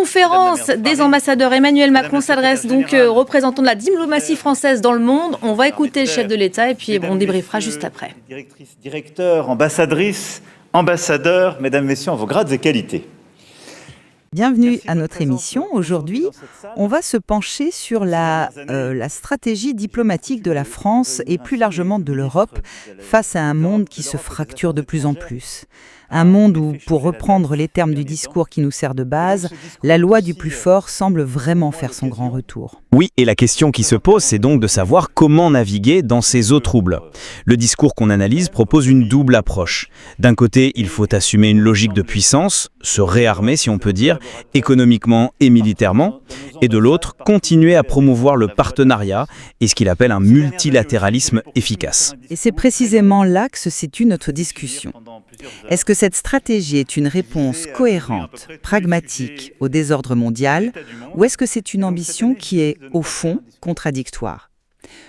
conférence des ambassadeurs. Emmanuel Macron s'adresse donc aux représentants de la diplomatie française dans le monde. On va écouter le chef de l'État et puis on débriefera juste après. Directrices, directeurs, ambassadrices, ambassadeurs, mesdames, messieurs, en vos grades et qualités. Bienvenue à notre émission. Aujourd'hui, on va se pencher sur la stratégie diplomatique de la France et plus largement de l'Europe face à un monde qui se fracture de plus en plus. Un monde où, pour reprendre les termes du discours qui nous sert de base, la loi du plus fort semble vraiment faire son grand retour. Oui, et la question qui se pose, c'est donc de savoir comment naviguer dans ces eaux troubles. Le discours qu'on analyse propose une double approche. D'un côté, il faut assumer une logique de puissance, se réarmer si on peut dire, économiquement et militairement, et de l'autre, continuer à promouvoir le partenariat et ce qu'il appelle un multilatéralisme efficace. Et c'est précisément là que se situe notre discussion. Est-ce que cette stratégie est une réponse cohérente, pragmatique au désordre mondial, ou est-ce que c'est une ambition qui est, au fond, contradictoire ?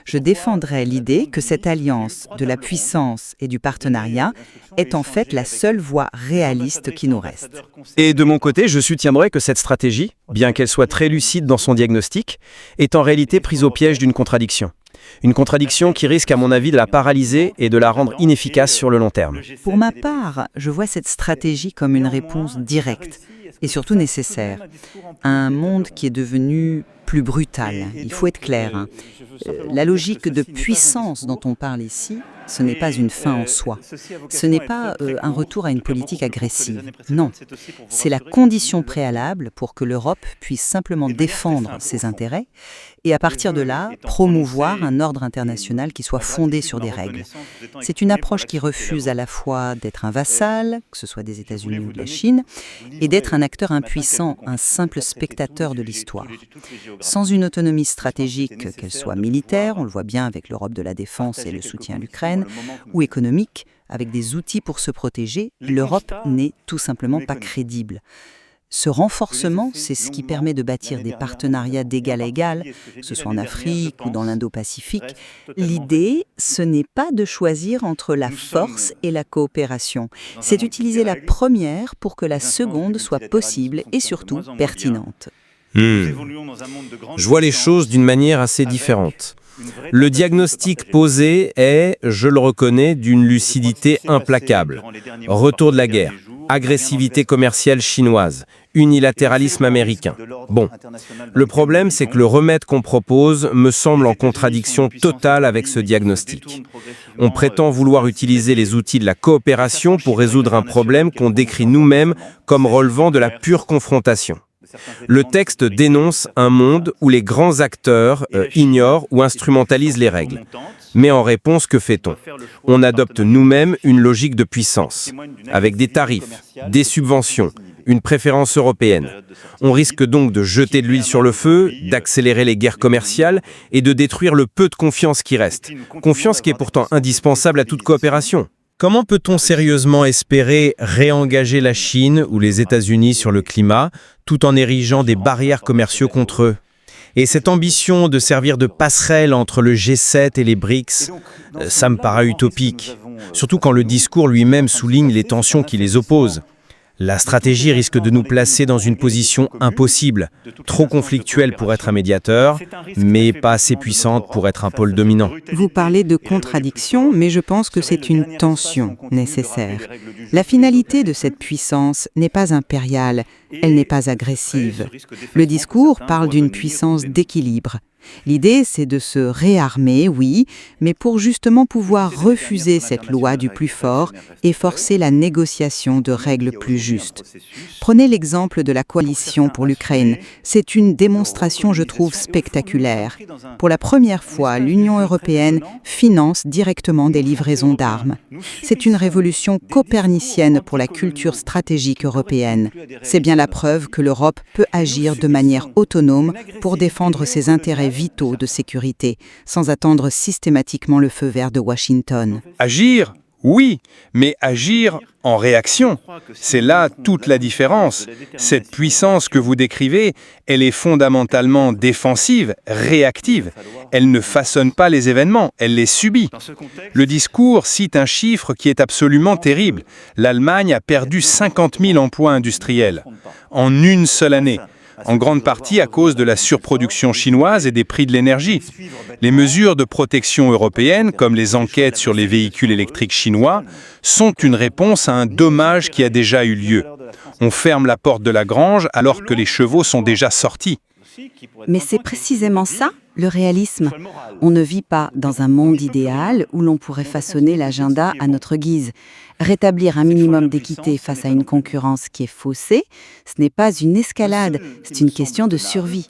Je défendrai l'idée que cette alliance de la puissance et du partenariat est en fait la seule voie réaliste qui nous reste. Et de mon côté, je soutiendrai que cette stratégie, bien qu'elle soit très lucide dans son diagnostic, est en réalité prise au piège d'une contradiction. Une contradiction qui risque, à mon avis, de la paralyser et de la rendre inefficace sur le long terme. Pour ma part, je vois cette stratégie comme une réponse directe et surtout nécessaire à un monde qui est devenu plus brutal. Il faut être clair. La logique de puissance dont on parle ici, ce n'est pas une fin en soi. Ce n'est pas un retour à une politique agressive. Non, c'est la condition préalable pour que l'Europe puisse simplement défendre ses intérêts et à partir de là, promouvoir un ordre international qui soit fondé sur des règles. C'est une approche qui refuse à la fois d'être un vassal, que ce soit des États-Unis ou de la Chine, et d'être un acteur impuissant, un simple spectateur de l'histoire. Sans une autonomie stratégique, qu'elle soit militaire, on le voit bien avec l'Europe de la défense et le soutien à l'Ukraine, ou économique, avec des outils pour se protéger, l'Europe n'est tout simplement pas crédible. Ce renforcement, c'est ce qui permet de bâtir des partenariats d'égal à égal, que ce soit en Afrique ou dans l'Indo-Pacifique. L'idée, ce n'est pas de choisir entre la force et la coopération. C'est d'utiliser la première pour que la seconde soit possible et surtout pertinente. Je vois les choses d'une manière assez différente. Le diagnostic posé est, je le reconnais, d'une lucidité implacable. Retour de la guerre, agressivité commerciale chinoise, unilatéralisme américain. Bon, le problème, c'est que le remède qu'on propose me semble en contradiction totale avec ce diagnostic. On prétend vouloir utiliser les outils de la coopération pour résoudre un problème qu'on décrit nous-mêmes comme relevant de la pure confrontation. Le texte dénonce un monde où les grands acteurs ignorent ou instrumentalisent les règles. Mais en réponse, que fait-on ? On adopte nous-mêmes une logique de puissance, avec des tarifs, des subventions, une préférence européenne. On risque donc de jeter de l'huile sur le feu, d'accélérer les guerres commerciales et de détruire le peu de confiance qui reste. Confiance qui est pourtant indispensable à toute coopération. Comment peut-on sérieusement espérer réengager la Chine ou les États-Unis sur le climat, tout en érigeant des barrières commerciales contre eux ? Et cette ambition de servir de passerelle entre le G7 et les BRICS, ça me paraît utopique, surtout quand le discours lui-même souligne les tensions qui les opposent. La stratégie risque de nous placer dans une position impossible, trop conflictuelle pour être un médiateur, mais pas assez puissante pour être un pôle dominant. Vous parlez de contradiction, mais je pense que c'est une tension nécessaire. La finalité de cette puissance n'est pas impériale, elle n'est pas agressive. Le discours parle d'une puissance d'équilibre. L'idée, c'est de se réarmer, oui, mais pour justement pouvoir refuser cette loi du plus fort et forcer la négociation de règles plus justes. Prenez l'exemple de la coalition pour l'Ukraine. C'est une démonstration, je trouve, spectaculaire. Pour la première fois, l'Union européenne finance directement des livraisons d'armes. C'est une révolution copernicienne pour la culture stratégique européenne. C'est bien la preuve que l'Europe peut agir de manière autonome pour défendre ses intérêts vitaux de sécurité, sans attendre systématiquement le feu vert de Washington. Agir ? Oui, mais agir en réaction. C'est là toute la différence. Cette puissance que vous décrivez, elle est fondamentalement défensive, réactive. Elle ne façonne pas les événements, elle les subit. Le discours cite un chiffre qui est absolument terrible. L'Allemagne a perdu 50 000 emplois industriels en une seule année. en grande partie à cause de la surproduction chinoise et des prix de l'énergie. Les mesures de protection européennes, comme les enquêtes sur les véhicules électriques chinois, sont une réponse à un dommage qui a déjà eu lieu. On ferme la porte de la grange alors que les chevaux sont déjà sortis. Mais c'est précisément ça, le réalisme. On ne vit pas dans un monde idéal où l'on pourrait façonner l'agenda à notre guise. Rétablir un minimum d'équité face à une concurrence qui est faussée, ce n'est pas une escalade, c'est une question de survie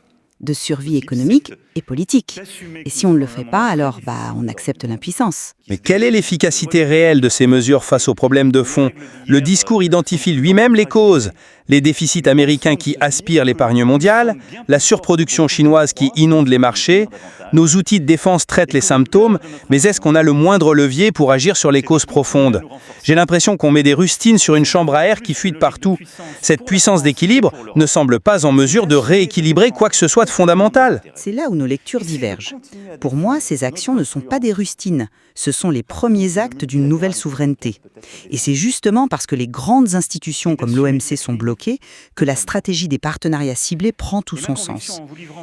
économique et politique. Et si on ne le fait pas, alors on accepte l'impuissance. Mais quelle est l'efficacité réelle de ces mesures face aux problèmes de fond? Le discours identifie lui-même les causes. Les déficits américains qui aspirent l'épargne mondiale, la surproduction chinoise qui inonde les marchés, nos outils de défense traitent les symptômes, mais est-ce qu'on a le moindre levier pour agir sur les causes profondes? J'ai l'impression qu'on met des rustines sur une chambre à air qui fuit de partout. Cette puissance d'équilibre ne semble pas en mesure de rééquilibrer quoi que ce soit de fondamental. C'est là où nos lectures divergent. Pour moi, ces actions ne sont pas des rustines. Ce sont les premiers actes d'une nouvelle souveraineté. Et c'est justement parce que les grandes institutions comme l'OMC sont bloquées que la stratégie des partenariats ciblés prend tout son sens.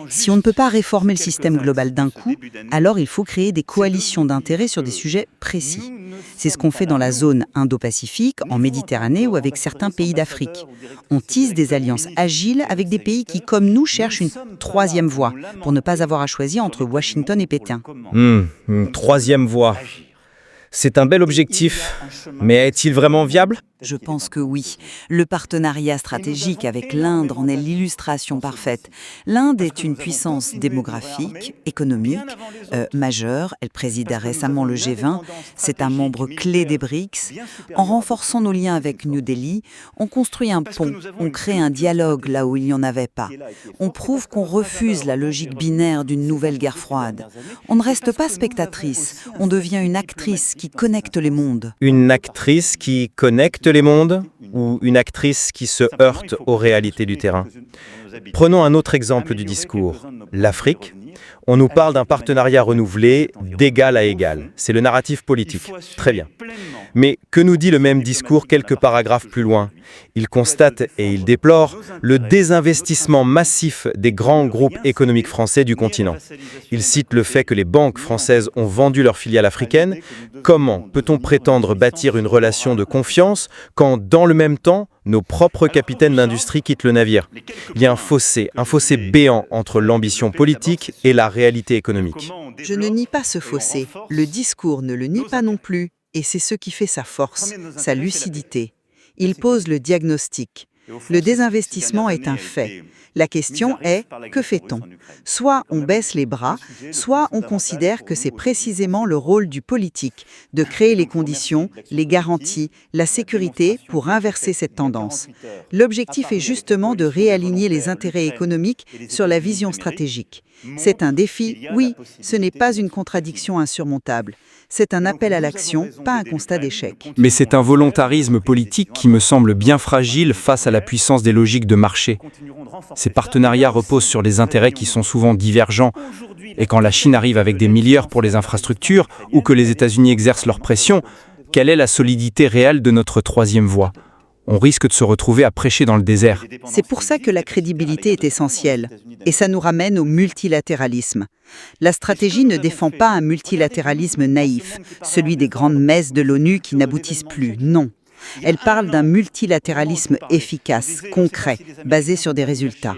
Si on ne peut pas réformer le système global d'un coup, alors il faut créer des coalitions d'intérêts sur des sujets précis. C'est ce qu'on fait dans la zone Indo-Pacifique, en Méditerranée ou avec certains pays d'Afrique. On tisse des alliances agiles avec des pays qui, comme nous, cherchent une troisième voie pour ne pas avoir à choisir entre Washington et Pékin. Une troisième voie. C'est un bel objectif, mais est-il vraiment viable? Je pense que oui. Le partenariat stratégique avec l'Inde en est l'illustration parfaite. L'Inde est une puissance démographique, économique, majeure. Elle préside récemment le G20. C'est un membre clé des BRICS. En renforçant nos liens avec New Delhi, on construit un pont, on crée un dialogue là où il n'y en avait pas. On prouve qu'on refuse la logique binaire d'une nouvelle guerre froide. On ne reste pas spectatrice, on devient une actrice qui connecte les mondes. Une actrice qui connecte les mondes ou une actrice qui se heurte aux réalités du terrain? Prenons un autre exemple du discours, l'Afrique. On nous parle d'un partenariat renouvelé d'égal à égal. C'est le narratif politique. Très bien. Mais que nous dit le même discours quelques paragraphes plus loin? Il constate et il déplore le désinvestissement massif des grands groupes économiques français du continent. Il cite le fait que les banques françaises ont vendu leurs filiales africaines. Comment peut-on prétendre bâtir une relation de confiance quand, dans le même temps, nos propres capitaines d'industrie quittent le navire? Il y a un fossé béant entre l'ambition politique et la réalité économique. Je ne nie pas ce fossé. Le discours ne le nie pas non plus. Et c'est ce qui fait sa force, sa lucidité. Il pose le diagnostic. Le désinvestissement est un fait. La question est, que fait-on? Soit on baisse les bras, soit on considère que c'est précisément le rôle du politique de créer les conditions, les garanties, la sécurité pour inverser cette tendance. L'objectif est justement de réaligner les intérêts économiques sur la vision stratégique. C'est un défi, oui, ce n'est pas une contradiction insurmontable. C'est un appel à l'action, pas un constat d'échec. Mais c'est un volontarisme politique qui me semble bien fragile face à la puissance des logiques de marché. Ces partenariats reposent sur des intérêts qui sont souvent divergents. Et quand la Chine arrive avec des milliards pour les infrastructures ou que les États-Unis exercent leur pression, quelle est la solidité réelle de notre troisième voie? On risque de se retrouver à prêcher dans le désert. C'est pour ça que la crédibilité est essentielle. Et ça nous ramène au multilatéralisme. La stratégie ne défend pas un multilatéralisme naïf, celui des grandes messes de l'ONU qui n'aboutissent plus, non. Elle parle d'un multilatéralisme efficace, concret, basé sur des résultats.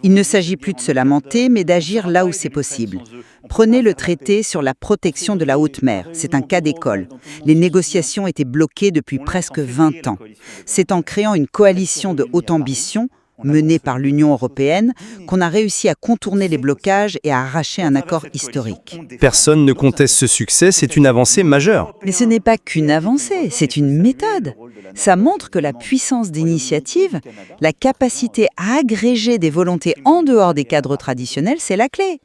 Il ne s'agit plus de se lamenter, mais d'agir là où c'est possible. Prenez le traité sur la protection de la haute mer. C'est un cas d'école. Les négociations étaient bloquées depuis presque 20 ans. C'est en créant une coalition de haute ambition, menée par l'Union européenne, qu'on a réussi à contourner les blocages et à arracher un accord historique. Personne ne conteste ce succès, c'est une avancée majeure. Mais ce n'est pas qu'une avancée, c'est une méthode. Ça montre que la puissance d'initiative, la capacité à agréger des volontés en dehors des cadres traditionnels, c'est la clé.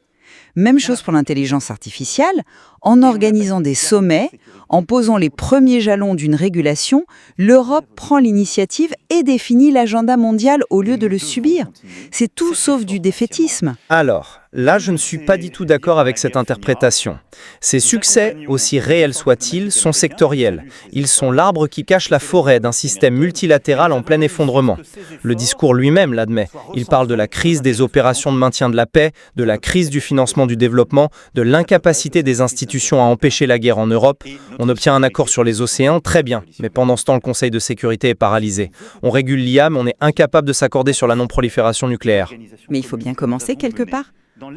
Même chose pour l'intelligence artificielle. En organisant des sommets, en posant les premiers jalons d'une régulation, l'Europe prend l'initiative et définit l'agenda mondial au lieu de le subir. C'est tout sauf du défaitisme. Alors, Là, je ne suis pas du tout d'accord avec cette interprétation. Ces succès, aussi réels soient-ils, sont sectoriels. Ils sont l'arbre qui cache la forêt d'un système multilatéral en plein effondrement. Le discours lui-même l'admet. Il parle de la crise des opérations de maintien de la paix, de la crise du financement du développement, de l'incapacité des institutions à empêcher la guerre en Europe. On obtient un accord sur les océans, très bien, mais pendant ce temps, le Conseil de sécurité est paralysé. On régule l'IA, mais on est incapable de s'accorder sur la non-prolifération nucléaire. Mais il faut bien commencer quelque part.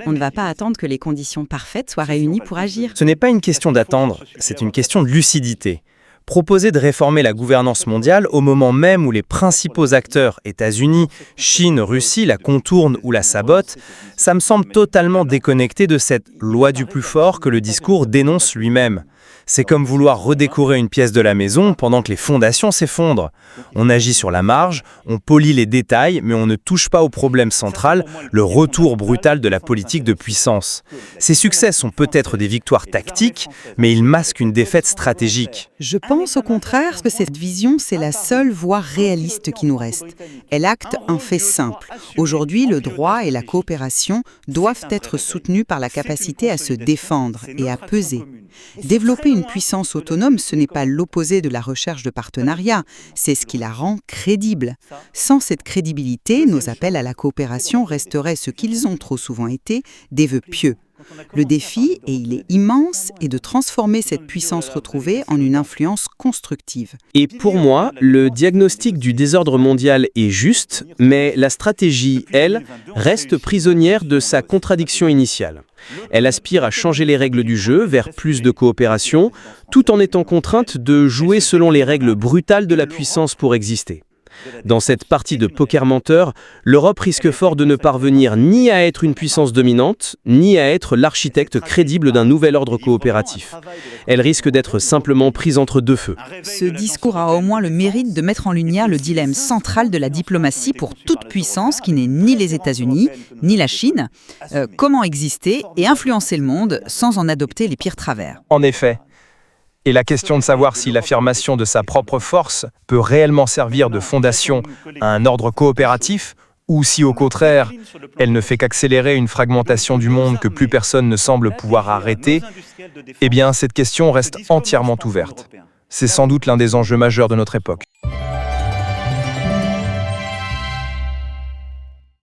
On ne va pas attendre que les conditions parfaites soient réunies pour agir. Ce n'est pas une question d'attendre, c'est une question de lucidité. Proposer de réformer la gouvernance mondiale au moment même où les principaux acteurs, États-Unis, Chine, Russie, la contournent ou la sabotent, ça me semble totalement déconnecté de cette loi du plus fort que le discours dénonce lui-même. C'est comme vouloir redécorer une pièce de la maison pendant que les fondations s'effondrent. On agit sur la marge, on polit les détails, mais on ne touche pas au problème central, le retour brutal de la politique de puissance. Ces succès sont peut-être des victoires tactiques, mais ils masquent une défaite stratégique. Je pense au contraire que cette vision, c'est la seule voie réaliste qui nous reste. Elle acte un fait simple. Aujourd'hui, le droit et la coopération doivent être soutenus par la capacité à se défendre et à peser. Développer une puissance autonome, ce n'est pas l'opposé de la recherche de partenariat, c'est ce qui la rend crédible. Sans cette crédibilité, nos appels à la coopération resteraient ce qu'ils ont trop souvent été, des vœux pieux. Le défi, et il est immense, est de transformer cette puissance retrouvée en une influence constructive. Et pour moi, le diagnostic du désordre mondial est juste, mais la stratégie, elle, reste prisonnière de sa contradiction initiale. Elle aspire à changer les règles du jeu vers plus de coopération, tout en étant contrainte de jouer selon les règles brutales de la puissance pour exister. Dans cette partie de poker menteur, l'Europe risque fort de ne parvenir ni à être une puissance dominante, ni à être l'architecte crédible d'un nouvel ordre coopératif. Elle risque d'être simplement prise entre deux feux. Ce discours a au moins le mérite de mettre en lumière le dilemme central de la diplomatie pour toute puissance qui n'est ni les États-Unis, ni la Chine. Comment exister et influencer le monde sans en adopter les pires travers? En effet. Et la question de savoir si l'affirmation de sa propre force peut réellement servir de fondation à un ordre coopératif, ou si au contraire, elle ne fait qu'accélérer une fragmentation du monde que plus personne ne semble pouvoir arrêter, eh bien cette question reste entièrement ouverte. C'est sans doute l'un des enjeux majeurs de notre époque.